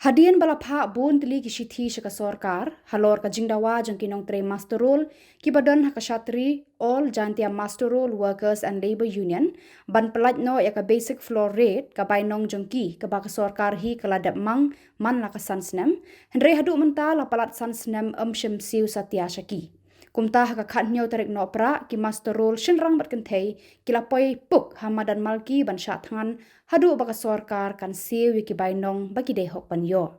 Hadien bala phah bun tylli ki shithi shaka sorkar, halor ka jing dawa jong ki nongtrei Mustar kiba haka shatri, all Jaintia Mustar Workers and Labour Union, ban palat no ya ka basic floor rate ka bainong jong ki ka ba ka sorkar hi ka ladap mang man la ka snem, hynrei haduh mynta la palat snem shym siew satia shaki. Kumta haka khat nyau tarik no pra ki Mustar shinrang bat kenthei ki la poi puk ha Madan Malki ban Shah Thngan haduh baka sorkar kan siew ki bainong baki dei hok pan yo.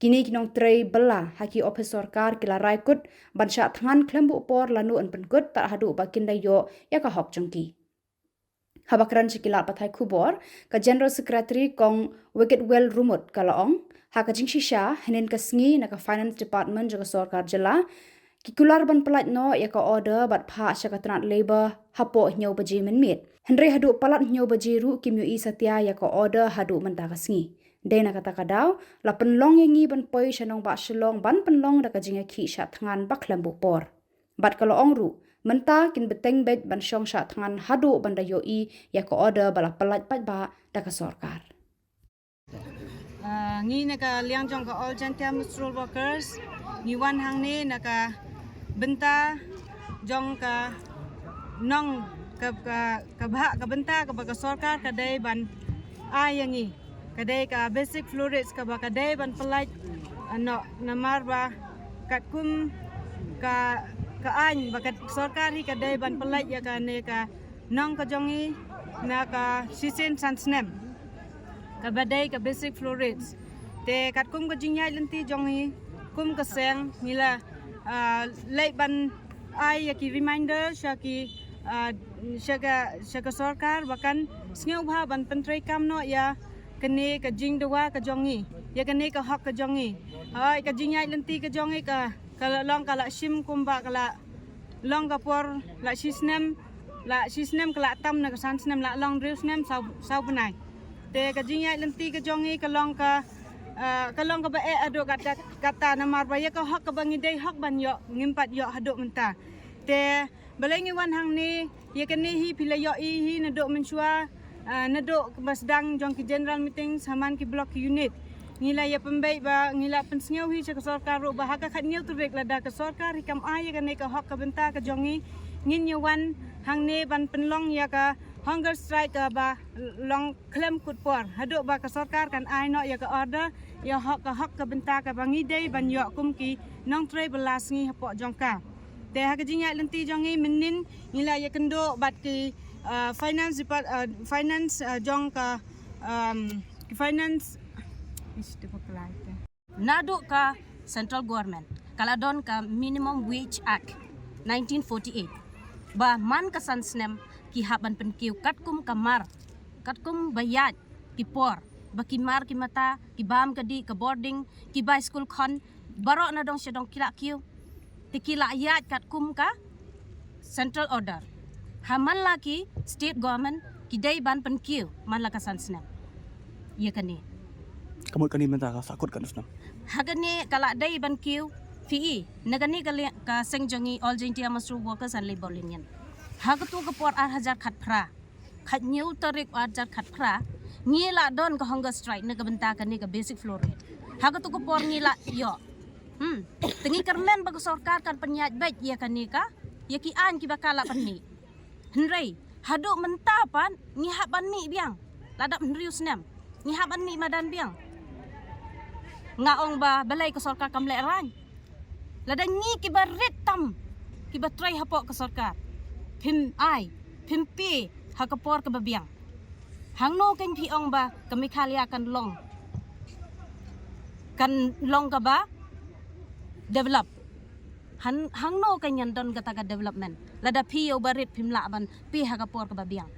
Kini ki nongtrei bela haki office sorkar ki la raikut ban Shah Thngan klembu por lanu an penkut tak haduh bakin dai yo ya ka hok jongki. Habakran sikilat pathai Khubor ka General Secretary kong Wegetwell Rummut ka laong haka jing shisha henen ka sngi na ka Finance Department jaga sorkar Jylla kikular ban palat no ya ka order bat phah shaka tranat labor hapo nyau baji menmit. Hynrei haduh palat nyau baji ru kim yu satia ya ka order haduh menta ka sngi. Dena kata kadau la penlong yang ngi ban poi shanong ba Shillong ban penlong da ka jinga ki Shah Thngan bak lembu por. Bat ka laong ru menta kin beteng bet ban shong Shah Thngan haduh ban da yo i ya ka order bala palat pat ba da ka sorkar. Ngi naka liang jong ka all Jaintia Mustar workers ni wan hang ni naka benta jong ka nong ka bha ka benta ka ba ka sorkar ka dai ban ayangi ka dai ka basic floor rates ka ba ka dai ban pyllait no namar ba kat kum ka an ba ka sorkar hi ka dai ban pyllait ya ka ne ka nong ka jongi na ka sisen snem ka badai ka basic floor rates te kat kum ka jingyai lenti jongi kum ka seng nila late ban ai ki reminder shaki shaka sorkar bakan sngew bha ban pentrei kam no ya kene ka jing dawa ka jongi ya kene ka hak ka jongi ai ka jingyai lenti ka jongi ka long ka la shym kumba ka la long ka por la snem ka la tam na ka san snem la long real snem sau benai te ka jingyai lenti ka jongi ka long ka kalong ka ba ado kata namar ba ya ka hak ka bangi dei hak ban yo ngimpat yo haduh menta te balengi wan hang ni ya kene hi phylait yo i hi naduk mensua naduk basdang jong ki general meeting saman ki block unit ngila ya pembai ba ngila pensngeu hi ka sorkar ro ba haka khat ngeu tu rek lada ka sorkar hi kam ai ya kene ka hak ka benta ka jongi ngin yo wan hang ne ban penlong ya ka hunger strike ka ba long klem kut por haduh ba ka sorkar kan ai no ya ka order ya hak ka benta ka bangi dei ban yo kum ki nongtrei belas ngi hapo jongka te hak jinga lenti jongi menin ngila ya kendo bat ki finance jong ka finance naduk ka central government kaladon ka minimum wage act 1948 ba man ka san snem ki haban penkiu katkum kamar katkum bayat ki por baki mar ki mata ki bam ka di ka boarding ki by school khon barok na dong sedong kila kiu ti kila yat katkum ka central order haman laki state government ki dai ban penkiu man la ka san snem ye kani kamu kani menta ka sakut kan usna hagani kala dai ban kiu fi nagani ka sengjongi all Jaintia Mustar Workers and Labour Union hagatu ka por 8,000 khat phra khat new tarik 8,000 khat phra ngila don ka hunger strike na ka benta ka ni ka basic floor rate hagatu ka por ngila yo tengi kermen bag sorkar kan penyat baik ya kan ni ka ya ki an ki bakala pan ni hynrei haduh menta pan ni haban mi biang ladap hynrei snem ni haban mi madan biang ngaong ba balai ka sorkar kam le ran ladan ni ki barit tam ki batrai hapo ka sorkar phim ai phim pi hakapor ka babiang hangno kan piong ba kami khalia kan long ka ba develop hangno kan yan don kata ka development lada pi o barit phim la ban pi hakapor ka babiang